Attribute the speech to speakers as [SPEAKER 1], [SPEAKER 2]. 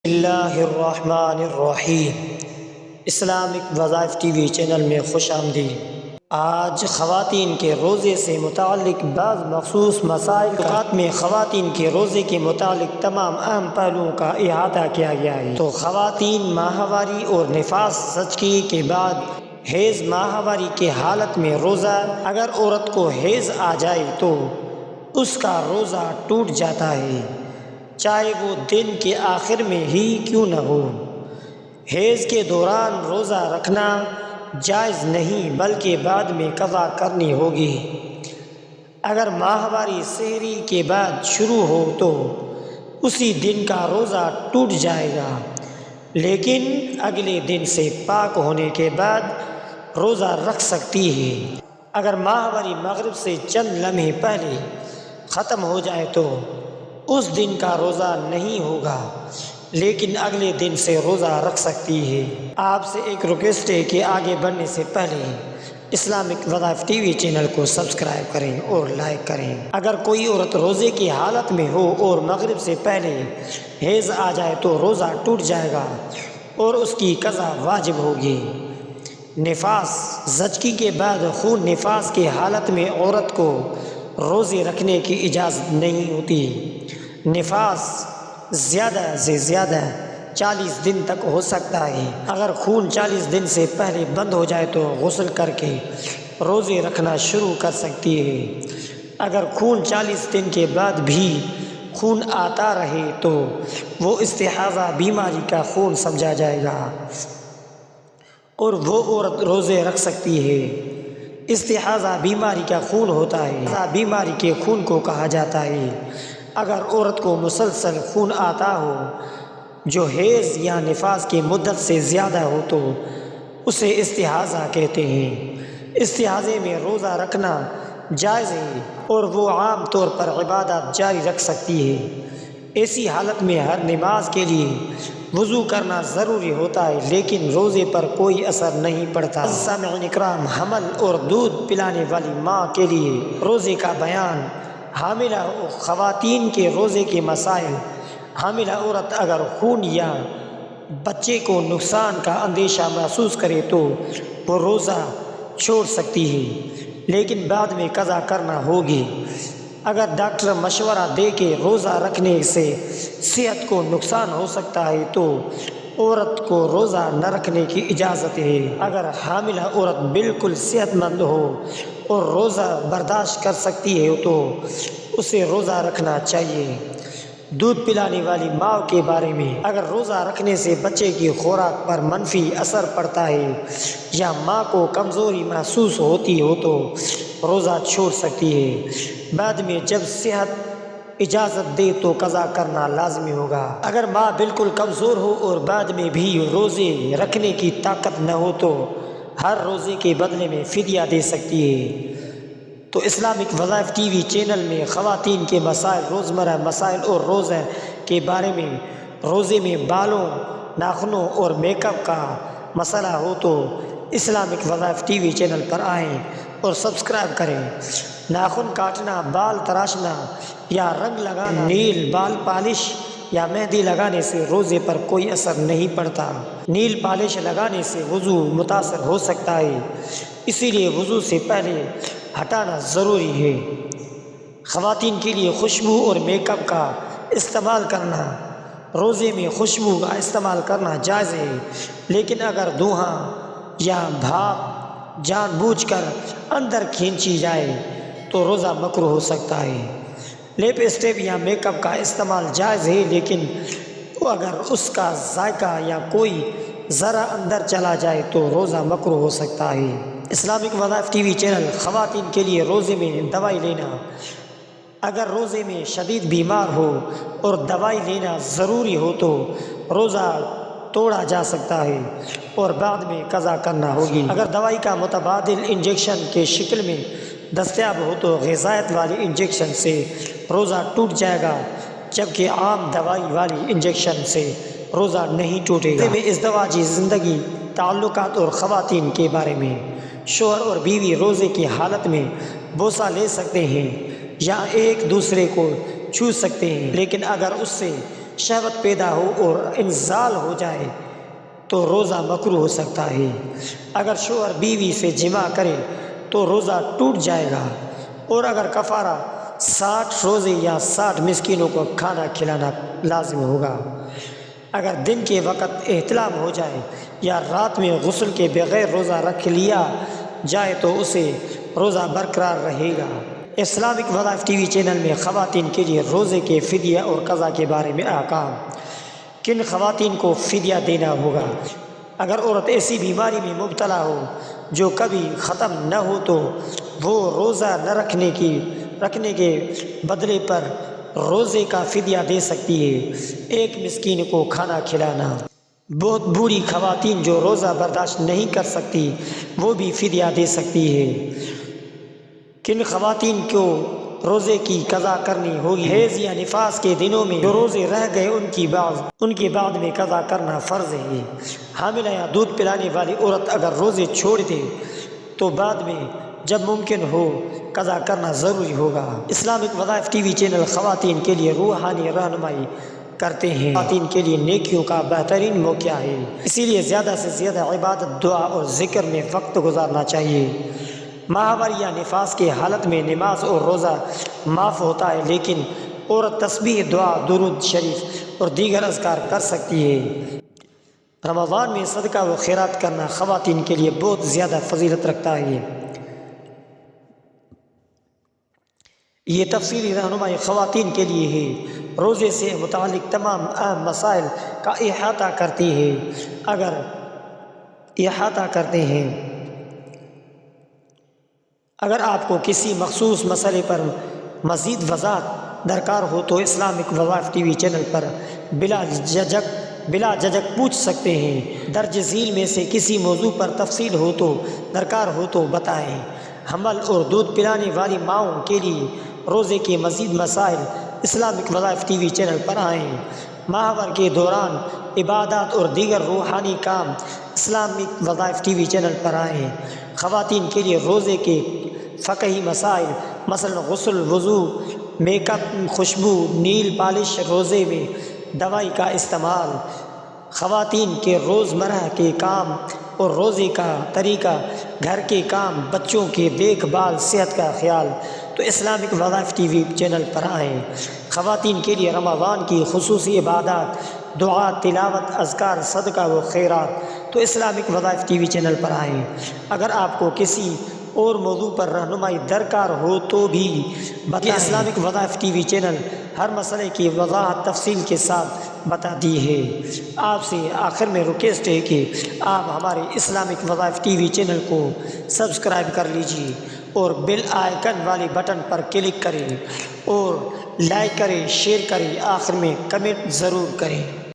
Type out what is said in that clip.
[SPEAKER 1] اللہ الرحمن الرحیم۔ اسلامک وظائف ٹی وی چینل میں خوش آمدید۔ آج خواتین کے روزے سے متعلق بعض مخصوص مسائل میں خواتین کے روزے کے متعلق تمام اہم پہلوؤں کا احاطہ کیا گیا ہے۔ تو خواتین ماہواری اور نفاس زچگی کے بعد حیض ماہواری کی حالت میں روزہ، اگر عورت کو حیض آ جائے تو اس کا روزہ ٹوٹ جاتا ہے، چاہے وہ دن کے آخر میں ہی کیوں نہ ہو۔ حیض کے دوران روزہ رکھنا جائز نہیں بلکہ بعد میں قضا کرنی ہوگی۔ اگر ماہواری سحری کے بعد شروع ہو تو اسی دن کا روزہ ٹوٹ جائے گا، لیکن اگلے دن سے پاک ہونے کے بعد روزہ رکھ سکتی ہے۔ اگر ماہواری مغرب سے چند لمحے پہلے ختم ہو جائے تو اس دن کا روزہ نہیں ہوگا، لیکن اگلے دن سے روزہ رکھ سکتی ہے۔ آپ سے ایک ریکویسٹ ہے کہ آگے بڑھنے سے پہلے اسلامک وظائف ٹی وی چینل کو سبسکرائب کریں اور لائک کریں۔ اگر کوئی عورت روزے کی حالت میں ہو اور مغرب سے پہلے حیض آ جائے تو روزہ ٹوٹ جائے گا اور اس کی قضا واجب ہوگی۔ نفاس زچگی کے بعد خون نفاس کی حالت میں عورت کو روزے رکھنے کی اجازت نہیں ہوتی۔ نفاس زیادہ سے زیادہ 40 دن تک ہو سکتا ہے۔ اگر خون 40 دن سے پہلے بند ہو جائے تو غسل کر کے روزے رکھنا شروع کر سکتی ہے۔ اگر خون 40 دن کے بعد بھی خون آتا رہے تو وہ استحاضہ بیماری کا خون سمجھا جائے گا اور وہ عورت روزے رکھ سکتی ہے۔ استحاضہ بیماری کا خون ہوتا ہے، بیماری کے خون کو کہا جاتا ہے۔ اگر عورت کو مسلسل خون آتا ہو جو حیض یا نفاس کی مدت سے زیادہ ہو تو اسے استحاضہ کہتے ہیں۔ استحاضے میں روزہ رکھنا جائز ہے اور وہ عام طور پر عبادات جاری رکھ سکتی ہے۔ ایسی حالت میں ہر نماز کے لیے وضو کرنا ضروری ہوتا ہے، لیکن روزے پر کوئی اثر نہیں پڑتا۔ سامعین اکرام، حمل اور دودھ پلانے والی ماں کے لیے روزے کا بیان۔ حاملہ خواتین کے روزے کے مسائل۔ حاملہ عورت اگر خون یا بچے کو نقصان کا اندیشہ محسوس کرے تو وہ روزہ چھوڑ سکتی ہے، لیکن بعد میں قضا کرنا ہوگی۔ اگر ڈاکٹر مشورہ دے کہ روزہ رکھنے سے صحت کو نقصان ہو سکتا ہے تو عورت کو روزہ نہ رکھنے کی اجازت ہے۔ اگر حاملہ عورت بالکل صحت مند ہو اور روزہ برداشت کر سکتی ہے تو اسے روزہ رکھنا چاہیے۔ دودھ پلانے والی ماں کے بارے میں، اگر روزہ رکھنے سے بچے کی خوراک پر منفی اثر پڑتا ہے یا ماں کو کمزوری محسوس ہوتی ہو تو روزہ چھوڑ سکتی ہے۔ بعد میں جب صحت اجازت دے تو قضا کرنا لازمی ہوگا۔ اگر ماں بالکل کمزور ہو اور بعد میں بھی روزے رکھنے کی طاقت نہ ہو تو ہر روزے کے بدلے میں فدیہ دے سکتی ہے۔ تو اسلامک وظائف ٹی وی چینل میں خواتین کے مسائل، روزمرہ مسائل اور روزہ کے بارے میں، روزے میں بالوں، ناخنوں اور میک اپ کا مسئلہ ہو تو اسلامک وظائف ٹی وی چینل پر آئیں اور سبسکرائب کریں۔ ناخن کاٹنا، بال تراشنا یا رنگ لگانا، نیل بال پالش یا مہندی لگانے سے روزے پر کوئی اثر نہیں پڑتا۔ نیل پالش لگانے سے وضو متاثر ہو سکتا ہے، اسی لیے وضو سے پہلے ہٹانا ضروری ہے۔ خواتین کے لیے خوشبو اور میک اپ کا استعمال کرنا۔ روزے میں خوشبو کا استعمال کرنا جائز ہے، لیکن اگر دھواں یا بھاپ جان بوجھ کر اندر کھینچی جائے تو روزہ مکروہ ہو سکتا ہے۔ لپ اسٹک یا میک اپ کا استعمال جائز ہے، لیکن اگر اس کا ذائقہ یا کوئی ذرا اندر چلا جائے تو روزہ مکروہ ہو سکتا ہے۔ اسلامک وظائف ٹی وی چینل خواتین کے لیے روزے میں دوائی لینا۔ اگر روزے میں شدید بیمار ہو اور دوائی لینا ضروری ہو تو روزہ توڑا جا سکتا ہے اور بعد میں قضا کرنا ہوگی۔ اگر دوائی کا متبادل انجیکشن کے شکل میں دستیاب ہو تو غذائیت والی انجیکشن سے روزہ ٹوٹ جائے گا، جبکہ عام دوائی والی انجیکشن سے روزہ نہیں ٹوٹے گا۔ میں ازدواجی زندگی، تعلقات اور خواتین کے بارے میں، شوہر اور بیوی روزے کی حالت میں بوسہ لے سکتے ہیں یا ایک دوسرے کو چھو سکتے ہیں، لیکن اگر اس سے شہوت پیدا ہو اور انزال ہو جائے تو روزہ مکروہ ہو سکتا ہے۔ اگر شوہر بیوی سے جماع کرے تو روزہ ٹوٹ جائے گا، اور اگر کفارہ 60 روزے یا 60 مسکینوں کو کھانا کھلانا لازم ہوگا۔ اگر دن کے وقت احتلام ہو جائے یا رات میں غسل کے بغیر روزہ رکھ لیا جائے تو اسے روزہ برقرار رہے گا۔ اسلامک وظائف ٹی وی چینل میں خواتین کے لیے روزے کے فدیہ اور قضا کے بارے میں احکام۔ کن خواتین کو فدیہ دینا ہوگا؟ اگر عورت ایسی بیماری میں مبتلا ہو جو کبھی ختم نہ ہو تو وہ روزہ نہ رکھنے کے بدلے پر روزے کا فدیہ دے سکتی ہے۔ ایک مسکین کو کھانا کھلانا۔ بہت بوڑھی خواتین جو روزہ برداشت نہیں کر سکتی وہ بھی فدیہ دے سکتی ہے۔ کن خواتین کو روزے کی قضا کرنی ہوگی؟ حیض یا نفاس کے دنوں میں جو روزے رہ گئے ان کے بعد میں قضا کرنا فرض ہے۔ حاملہ یا دودھ پلانے والی عورت اگر روزے چھوڑ دے تو بعد میں جب ممکن ہو قضا کرنا ضروری ہوگا۔ اسلامک وظائف ٹی وی چینل خواتین کے لیے روحانی رہنمائی کرتے ہیں۔ خواتین کے لیے نیکیوں کا بہترین موقع ہے، اسی لیے زیادہ سے زیادہ عبادت، دعا اور ذکر میں وقت گزارنا چاہیے۔ ماہوار یا نفاس کی حالت میں نماز اور روزہ معاف ہوتا ہے، لیکن عورت تسبیح، دعا، درود شریف اور دیگر اذکار کر سکتی ہے۔ رمضان میں صدقہ و خیرات کرنا خواتین کے لیے بہت زیادہ فضیلت رکھتا ہے۔ یہ تفصیلی رہنمائی خواتین کے لیے ہے، روزے سے متعلق تمام اہم مسائل کا احاطہ کرتے ہیں۔ اگر آپ کو کسی مخصوص مسئلے پر مزید وضاحت درکار ہو تو اسلامک وظائف ٹی وی چینل پر بلا جھجک پوچھ سکتے ہیں۔ درج ذیل میں سے کسی موضوع پر تفصیل درکار ہو تو بتائیں۔ حمل اور دودھ پلانے والی ماؤں کے لیے روزے کے مزید مسائل اسلامک وظائف ٹی وی چینل پر آئیں۔ ماہوار کے دوران عبادات اور دیگر روحانی کام اسلامک وظائف ٹی وی چینل پر آئیں۔ خواتین کے لیے روزے کے فقہی مسائل، مثلا غسل، وضو، میک اپ، خوشبو، نیل پالش، روزے میں دوائی کا استعمال، خواتین کے روزمرہ کے کام اور روزے کا طریقہ، گھر کے کام، بچوں کی دیکھ بھال، صحت کا خیال تو اسلامک وظائف ٹی وی چینل پر آئیں۔ خواتین کے لیے رمضان کی خصوصی عبادات، دعا، تلاوت، اذکار، صدقہ و خیرات تو اسلامک وظائف ٹی وی چینل پر آئیں۔ اگر آپ کو کسی اور موضوع پر رہنمائی درکار ہو تو بھی بتائیں۔ اسلامک وظائف ٹی وی چینل ہر مسئلے کی وضاحت تفصیل کے ساتھ بتاتی ہے۔ آپ سے آخر میں ریکویسٹ ہے کہ آپ ہمارے اسلامک وظائف ٹی وی چینل کو سبسکرائب کر لیجیے اور بیل آئیکن والے بٹن پر کلک کریں اور لائک کریں، شیئر کریں، آخر میں کمنٹ ضرور کریں۔